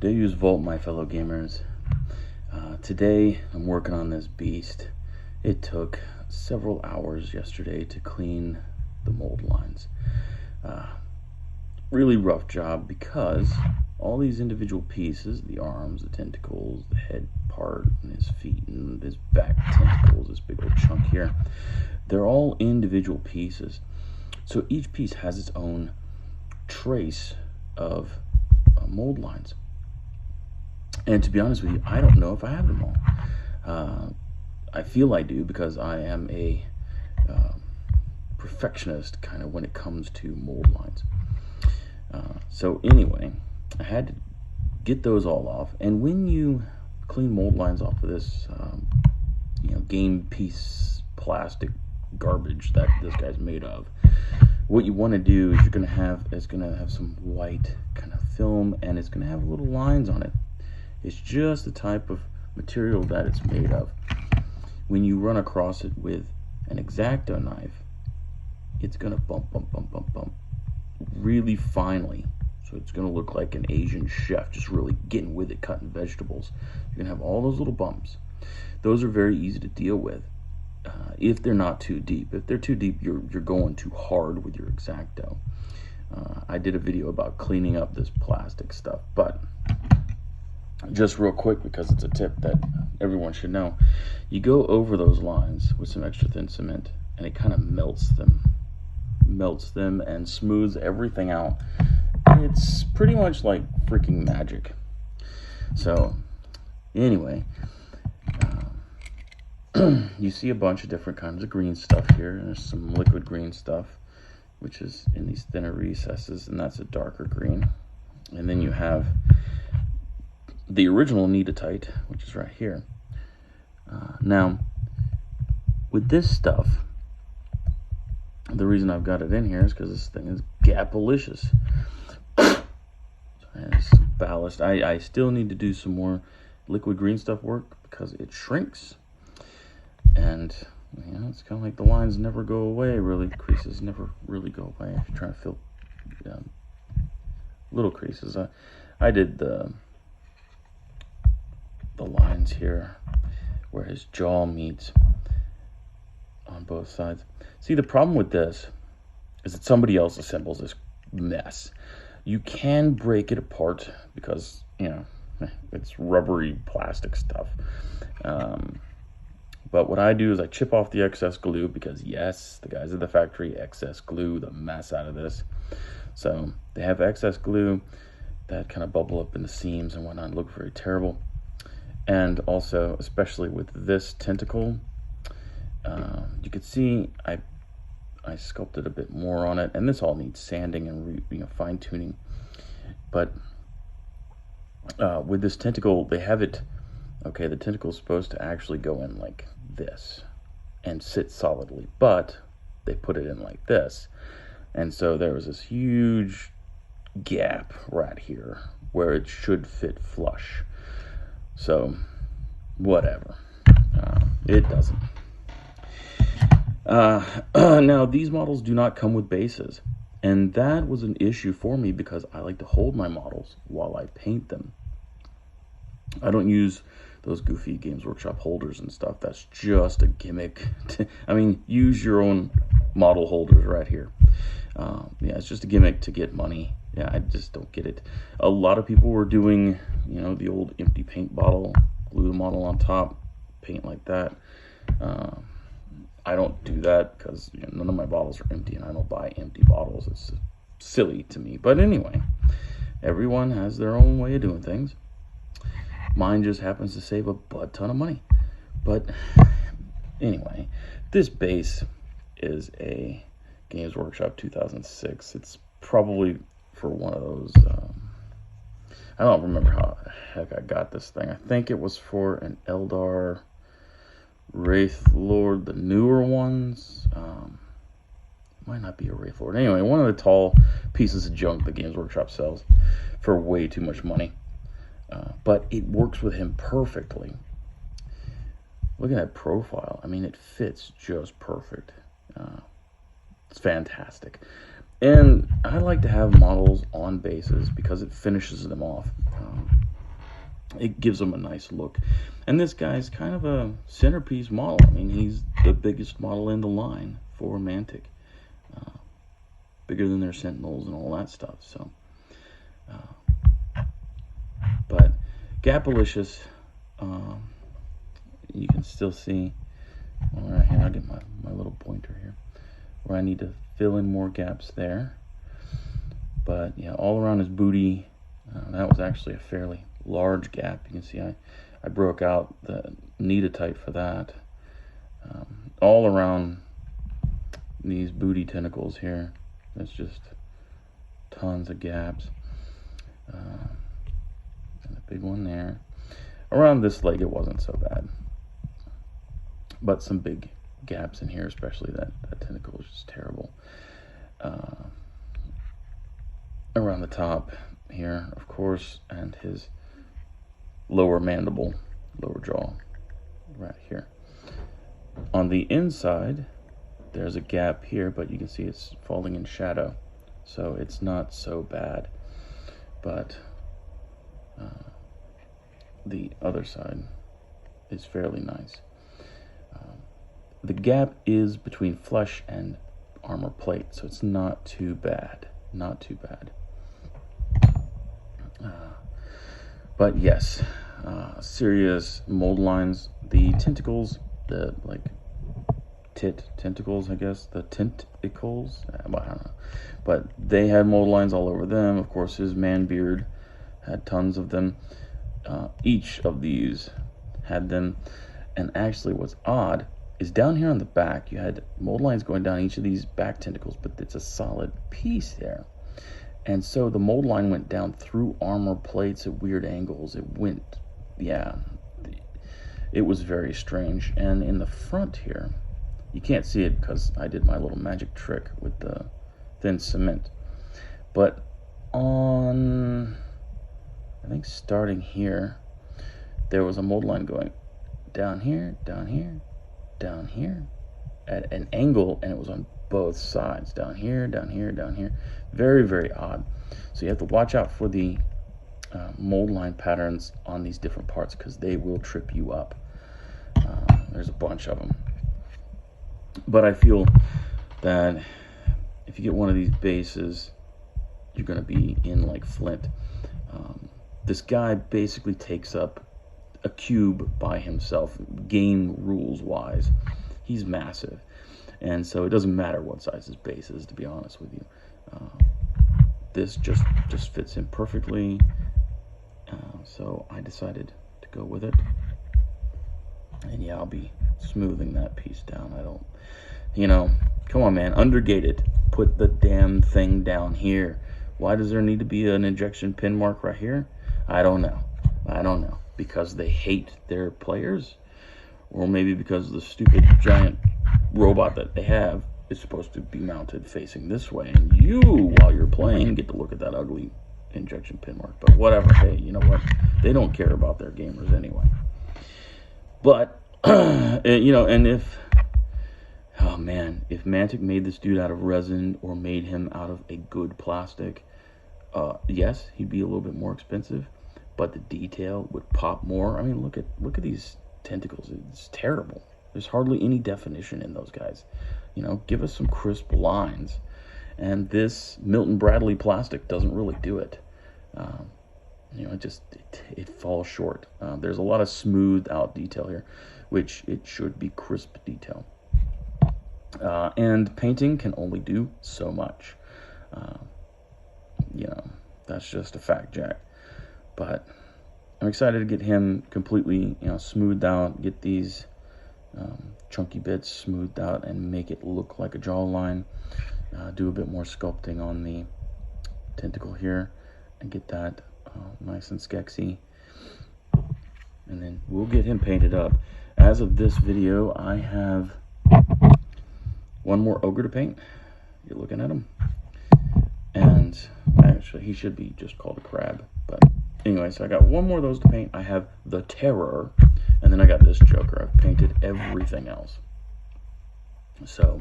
Deadzone Vault, my fellow gamers. Today I'm working on this beast. It took several hours yesterday to clean the mold lines. Really rough job because all these individual pieces, the arms, the tentacles, the head part, and his feet, and his back tentacles, this big old chunk here, they're all individual pieces. So each piece has its own trace of mold lines. And to be honest with you, I don't know if I have them all. I feel I do because I am a perfectionist kind of when it comes to mold lines. So anyway, I had to get those all off. And when you clean mold lines off of this, game piece plastic garbage that this guy's made of, what you want to do is it's going to have some white kind of film, and it's going to have little lines on it. It's just the type of material that it's made of. When you run across it with an X-Acto knife, it's going to bump really finely. So it's going to look like an Asian chef just really getting with it, cutting vegetables. You're going to have all those little bumps. Those are very easy to deal with if they're not too deep. If they're too deep, you're going too hard with your X-Acto. I did a video about cleaning up this plastic stuff, but just real quick, because it's a tip that everyone should know, you go over those lines with some extra thin cement, and it kind of melts them and smooths everything out. It's pretty much like freaking magic. So anyway, you see a bunch of different kinds of green stuff here. There's some liquid green stuff, which is in these thinner recesses, and that's a darker green. And then you have the original Neatite, which is right here. Now, with this stuff, the reason I've got it in here is because this thing is gapalicious. And some ballast. I still need to do some more liquid green stuff work because it shrinks. And it's kind of like the lines never go away, really. Creases never really go away if you're trying to fill little creases. I did the lines here where his jaw meets on both sides. See, the problem with this is that somebody else assembles this mess. You can break it apart because it's rubbery plastic stuff, but what I do is I chip off the excess glue, because yes, the guys at the factory excess glue the mess out of this. So they have excess glue that kind of bubble up in the seams and whatnot, look very terrible. And also, especially with this tentacle, you can see I sculpted a bit more on it, and this all needs sanding and fine tuning. But with this tentacle, they have it. Okay, the tentacle is supposed to actually go in like this and sit solidly, but they put it in like this, and so there was this huge gap right here where it should fit flush. So, whatever. It doesn't. Now, these models do not come with bases. And that was an issue for me because I like to hold my models while I paint them. I don't use those goofy Games Workshop holders and stuff. That's just a gimmick. Use your own model holders right here. It's just a gimmick to get money. Yeah, I just don't get it. A lot of people were doing, the old empty paint bottle, glue the model on top, paint like that. I don't do that because none of my bottles are empty, and I don't buy empty bottles. It's silly to me. But anyway, everyone has their own way of doing things. Mine just happens to save a butt ton of money. But anyway, this base is a Games Workshop 2006. It's probably for one of those, I don't remember how the heck I got this thing. I think it was for an Eldar Wraith Lord, the newer ones. Might not be a Wraith Lord. Anyway, one of the tall pieces of junk the Games Workshop sells for way too much money. But it works with him perfectly. Look at that profile. It fits just perfect. It's fantastic. And I like to have models on bases because it finishes them off. it gives them a nice look. And this guy's kind of a centerpiece model. I mean, he's the biggest model in the line for Mantic. Bigger than their Sentinels and all that stuff. So, but Gapalicious, you can still see, all right, here, I'll get my little pointer here, where I need to fill in more gaps there. But yeah, all around his booty, that was actually a fairly large gap. You can see I broke out the Needotite for that. All around these booty tentacles here, there's just tons of gaps. And a big one there. Around this leg, it wasn't so bad. But some big gaps in here, especially that tentacle is just terrible. Around the top here, of course, and his lower mandible, lower jaw, right here. On the inside, there's a gap here, but you can see it's falling in shadow, so it's not so bad. But the other side is fairly nice. The gap is between flesh and armor plate, so it's not too bad. Not too bad. But yes, serious mold lines. The tentacles, the like tentacles, I guess, the tentacles, I don't know. But they had mold lines all over them. Of course, his man beard had tons of them. Each of these had them. And actually, what's odd is down here on the back, you had mold lines going down each of these back tentacles, but it's a solid piece there. And so the mold line went down through armor plates at weird angles. It went, yeah, it was very strange. And in the front here, you can't see it because I did my little magic trick with the thin cement. But on, I think starting here, there was a mold line going down here, down here, down here, at an angle, and it was on both sides, down here, down here, down here. Very, very odd. So you have to watch out for the mold line patterns on these different parts because they will trip you up. There's a bunch of them. But I feel that if you get one of these bases, you're going to be in like Flint. This guy basically takes up a cube by himself, game rules wise. He's massive. And so it doesn't matter what size his base is, to be honest with you. This just fits in perfectly. So I decided to go with it. And yeah, I'll be smoothing that piece down. I don't, come on, man, undergate it. Put the damn thing down here. Why does there need to be an injection pin mark right here? I don't know. Because they hate their players? Or maybe because the stupid giant robot that they have is supposed to be mounted facing this way, and you, while you're playing, get to look at that ugly injection pin mark. But whatever, hey, you know what? They don't care about their gamers anyway. But, and if, oh man, if Mantic made this dude out of resin or made him out of a good plastic, yes, he'd be a little bit more expensive, but the detail would pop more. I mean, look at these tentacles. It's terrible. There's hardly any definition in those guys. Give us some crisp lines. And this Milton Bradley plastic doesn't really do it. It falls short. There's a lot of smoothed out detail here, which it should be crisp detail. And painting can only do so much. That's just a fact, Jack. But I'm excited to get him completely, smoothed out, get these chunky bits smoothed out and make it look like a jawline. Do a bit more sculpting on the tentacle here and get that nice and skexy. And then we'll get him painted up. As of this video, I have one more ogre to paint. You're looking at him. And actually, he should be just called a crab. But anyway, so I got one more of those to paint. I have the Terror. And then I got this Joker. I've painted everything else. So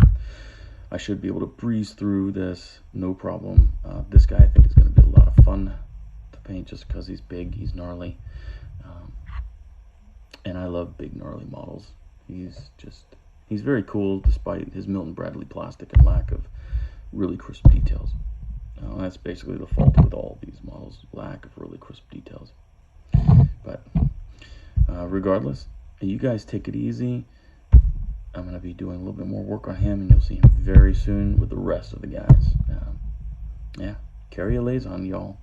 I should be able to breeze through this, no problem. This guy I think is going to be a lot of fun to paint just because he's big, he's gnarly. And I love big, gnarly models. He's very cool despite his Milton Bradley plastic and lack of really crisp details. That's basically the fault with all these models, lack of really crisp details. But regardless, you guys take it easy. I'm going to be doing a little bit more work on him, and you'll see him very soon with the rest of the guys. Yeah, carry a liaison, y'all.